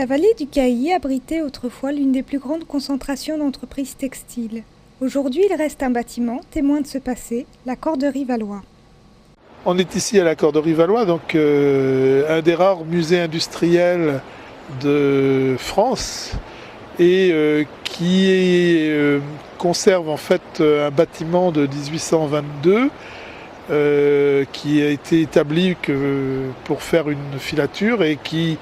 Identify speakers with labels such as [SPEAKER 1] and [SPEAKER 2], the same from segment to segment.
[SPEAKER 1] La vallée du Cailly abritait autrefois l'une des plus grandes concentrations d'entreprises textiles. Aujourd'hui, il reste un bâtiment, témoin de ce passé, la Corderie Valois.
[SPEAKER 2] On est ici à la Corderie Valois, donc un des rares musées industriels de France et qui conserve en fait un bâtiment de 1822 qui a été établi pour faire une filature et qui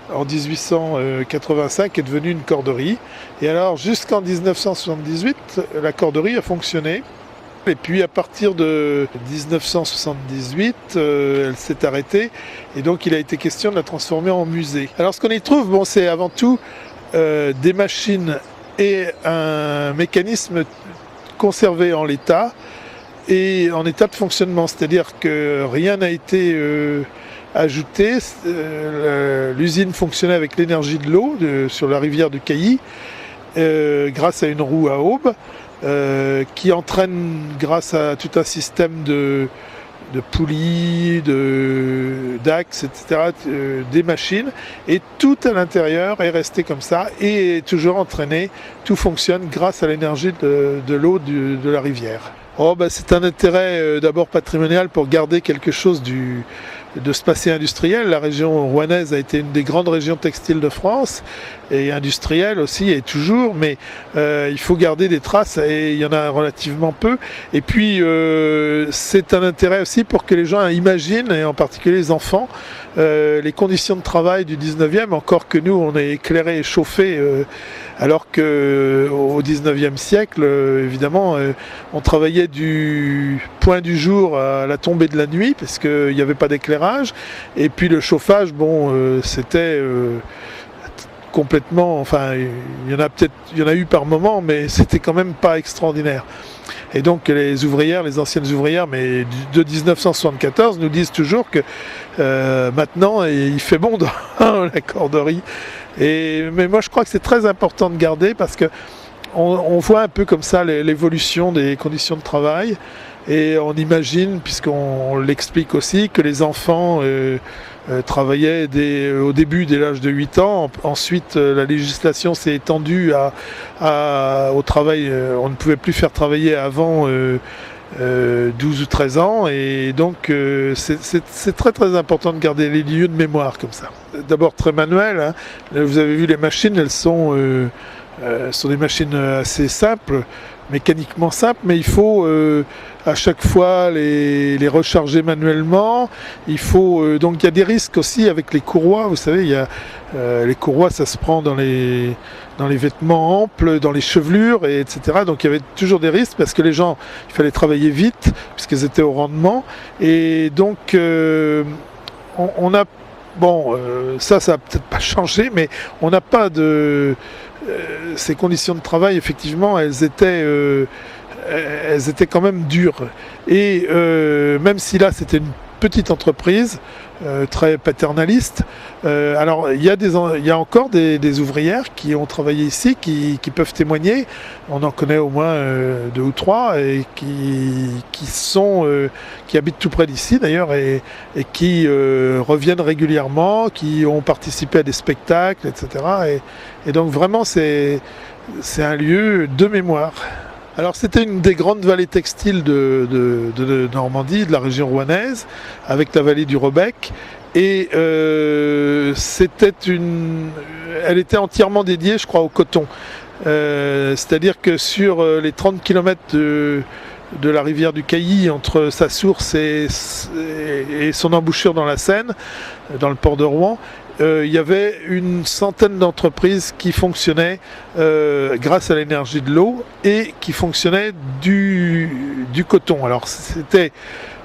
[SPEAKER 2] en 1885 est devenue une corderie. Et alors jusqu'en 1978, la corderie a fonctionné. Et puis à partir de 1978, elle s'est arrêtée et donc il a été question de la transformer en musée. Alors ce qu'on y trouve, bon, c'est avant tout des machines et un mécanisme conservé en l'état et en état de fonctionnement, c'est-à-dire que rien n'a été ajouté. L'usine fonctionnait avec l'énergie de l'eau sur la rivière du Cailly grâce à une roue à aubes. Qui entraîne, grâce à tout un système de poulies, d'axes, etc., des machines. Et tout à l'intérieur est resté comme ça et est toujours entraîné. Tout fonctionne grâce à l'énergie de l'eau de la rivière. C'est un intérêt d'abord patrimonial pour garder quelque chose de ce passé industriel. La région rouennaise a été une des grandes régions textiles de France et industrielle aussi, et toujours, mais il faut garder des traces et il y en a relativement peu. Et puis c'est un intérêt aussi pour que les gens imaginent, et en particulier les enfants, les conditions de travail du 19e, encore que nous on est éclairés et chauffés, alors qu'au 19e siècle, évidemment, on travaillait du point du jour à la tombée de la nuit, parce qu'il n'y avait pas d'éclairage, et puis le chauffage, c'était complètement, enfin, il y en a eu par moment, mais c'était quand même pas extraordinaire. Et donc les ouvrières, les anciennes ouvrières, mais de 1974, nous disent toujours que maintenant il fait bon dans la corderie. Mais moi je crois que c'est très important de garder, parce que on voit un peu comme ça l'évolution des conditions de travail, et on imagine, puisqu'on l'explique aussi, que les enfants travaillaient au début dès l'âge de 8 ans. Ensuite, la législation s'est étendue au travail. On ne pouvait plus faire travailler avant 12 ou 13 ans. Et donc, c'est très très important de garder les lieux de mémoire comme ça. D'abord très manuel, hein. Vous avez vu les machines, elles sont des machines assez simples, mécaniquement simples, mais il faut à chaque fois les recharger manuellement. Il faut donc il y a des risques aussi avec les courroies. Vous savez, il y a les courroies, ça se prend dans les vêtements amples, dans les chevelures, etc. Donc il y avait toujours des risques, parce que les gens, il fallait travailler vite puisqu'ils étaient au rendement. Et donc on a ça a peut-être pas changé, mais on n'a pas de ces conditions de travail. Effectivement, elles étaient quand même dures. Et même si là c'était une petite entreprise très paternaliste, alors il y a encore des ouvrières qui ont travaillé ici, qui peuvent témoigner. On en connaît au moins 2 ou 3 et qui habitent tout près d'ici d'ailleurs, et qui reviennent régulièrement, qui ont participé à des spectacles, etc. Et donc vraiment c'est un lieu de mémoire. Alors c'était une des grandes vallées textiles de Normandie, de la région rouennaise, avec la vallée du Rebec. Et elle était entièrement dédiée, je crois, au coton. C'est-à-dire que sur les 30 km de la rivière du Cailly, entre sa source et son embouchure dans la Seine, dans le port de Rouen, il y avait une centaine d'entreprises qui fonctionnaient grâce à l'énergie de l'eau et qui fonctionnaient du coton. Alors c'était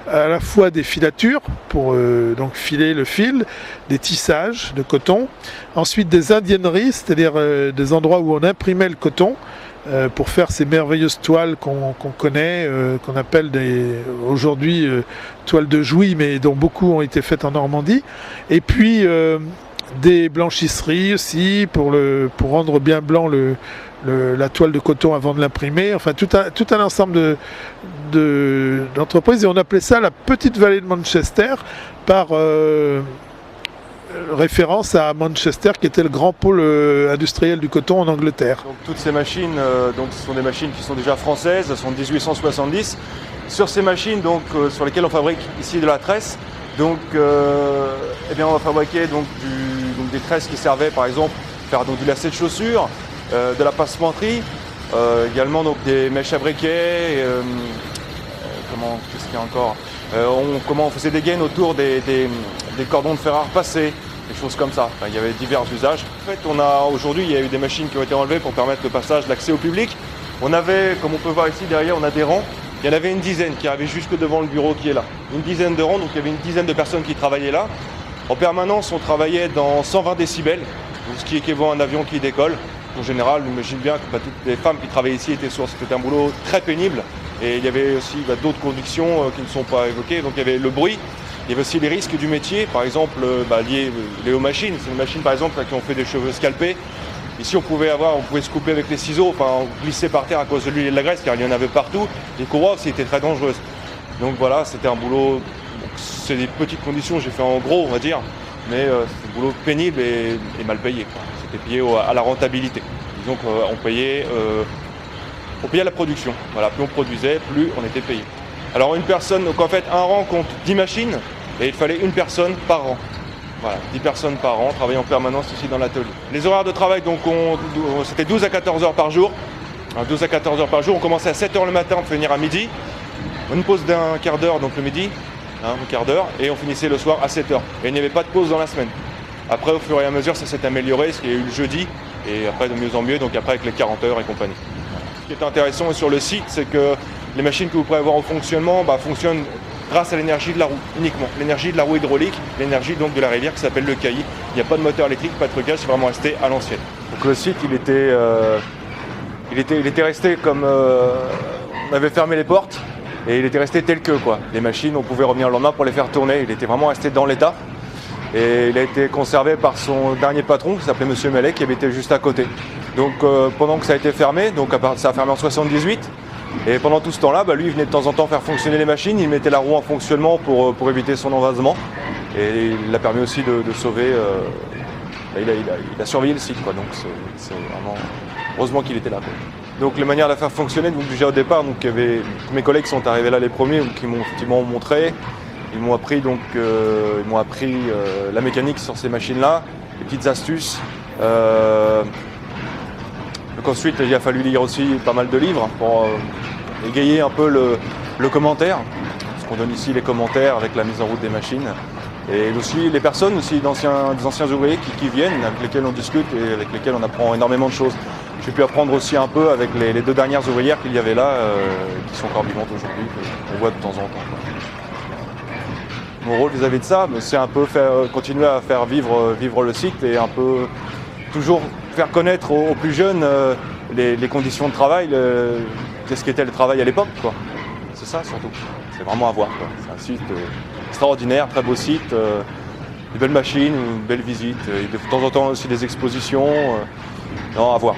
[SPEAKER 2] à la fois des filatures pour donc filer le fil, des tissages de coton, ensuite des indienneries, c'est-à-dire des endroits où on imprimait le coton pour faire ces merveilleuses toiles qu'on connaît, qu'on appelle aujourd'hui toiles de Jouy, mais dont beaucoup ont été faites en Normandie. Et puis des blanchisseries aussi pour rendre bien blanc la toile de coton avant de l'imprimer. Enfin tout un ensemble d'entreprises, et on appelait ça la petite vallée de Manchester par référence à Manchester qui était le grand pôle industriel du coton en Angleterre.
[SPEAKER 3] Donc toutes ces machines, ce sont des machines qui sont déjà françaises, elles sont de 1870. Sur ces machines sur lesquelles on fabrique ici de la tresse, on va fabriquer des tresses qui servaient par exemple à faire du lacet de chaussures, de la passementerie, également des mèches à briquet, qu'est-ce qu'il y a encore, on faisait des gaines autour des cordons de fer à repasser, des choses comme ça. Enfin, il y avait divers usages. En fait, aujourd'hui, il y a eu des machines qui ont été enlevées pour permettre le passage, l'accès au public. On avait, comme on peut voir ici derrière, on a des rangs. Il y en avait une dizaine qui arrivaient jusque devant le bureau qui est là. Une dizaine de rangs, donc il y avait une dizaine de personnes qui travaillaient là. En permanence, on travaillait dans 120 décibels, ce qui équivaut à un avion qui décolle. En général, on imagine bien que toutes les femmes qui travaillaient ici étaient sourdes. C'était un boulot très pénible. Et il y avait aussi d'autres conditions qui ne sont pas évoquées. Donc il y avait le bruit, il y avait aussi les risques du métier, par exemple liés aux machines. C'est une machine par exemple qui ont fait des cheveux scalpés. Ici on pouvait se couper avec les ciseaux, glisser par terre à cause de l'huile et de la graisse car il y en avait partout. Les courroies aussi étaient très dangereuses. Donc voilà, c'était un boulot, c'est des petites conditions, j'ai fait en gros on va dire, mais c'est un boulot pénible et mal payé. C'était payé à la rentabilité. Disons qu'on payait la production. Voilà, plus on produisait, plus on était payé. Alors une personne, donc en fait un rang compte 10 machines et il fallait une personne par rang. Voilà, 10 personnes par an, travaillant en permanence ici dans l'atelier. Les horaires de travail, c'était 12 à 14 heures par jour. Alors, 12 à 14 heures par jour, on commençait à 7 heures le matin, on finir à midi. Une pause d'un quart d'heure, donc le midi, un quart d'heure, et on finissait le soir à 7 heures. Et il n'y avait pas de pause dans la semaine. Après, au fur et à mesure, ça s'est amélioré, ce qu'il y a eu le jeudi, et après de mieux en mieux, donc après avec les 40 heures et compagnie. Ce qui est intéressant sur le site, c'est que les machines que vous pourrez avoir en fonctionnement fonctionnent grâce à l'énergie de la roue, uniquement. L'énergie de la roue hydraulique, l'énergie donc de la rivière qui s'appelle le Cailly. Il n'y a pas de moteur électrique, pas de trucage, c'est vraiment resté à l'ancienne. Donc le site, il était resté comme on avait fermé les portes et il était resté tel que quoi. Les machines, on pouvait revenir le lendemain pour les faire tourner. Il était vraiment resté dans l'état. Et il a été conservé par son dernier patron qui s'appelait Monsieur Mellet, qui habitait juste à côté. Donc pendant que ça a été fermé, ça a fermé en 78. Et pendant tout ce temps-là, lui, il venait de temps en temps faire fonctionner les machines, il mettait la roue en fonctionnement pour éviter son envasement. Et il a permis aussi de sauver, il a surveillé le site, quoi. Donc c'est vraiment, heureusement qu'il était là, quoi. Donc les manières de la faire fonctionner, donc déjà au départ, il y avait mes collègues qui sont arrivés là les premiers, qui m'ont effectivement montré, ils m'ont appris la mécanique sur ces machines-là, les petites astuces. Donc ensuite, il a fallu lire aussi pas mal de livres pour égayer un peu le commentaire. Parce qu'on donne ici les commentaires avec la mise en route des machines. Et aussi les personnes, aussi des anciens ouvriers qui viennent, avec lesquels on discute et avec lesquels on apprend énormément de choses. J'ai pu apprendre aussi un peu avec les 2 dernières ouvrières qu'il y avait là, qui sont encore vivantes aujourd'hui, qu'on voit de temps en temps. Mon rôle vis-à-vis de ça, c'est un peu continuer à faire vivre le site et un peu toujours faire connaître aux plus jeunes les conditions de travail, qu'est-ce qu'était le travail à l'époque, quoi. C'est ça surtout. C'est vraiment à voir, quoi. C'est un site extraordinaire, très beau site, des belles machines, une belle visite, et de temps en temps aussi des expositions. Non, à voir.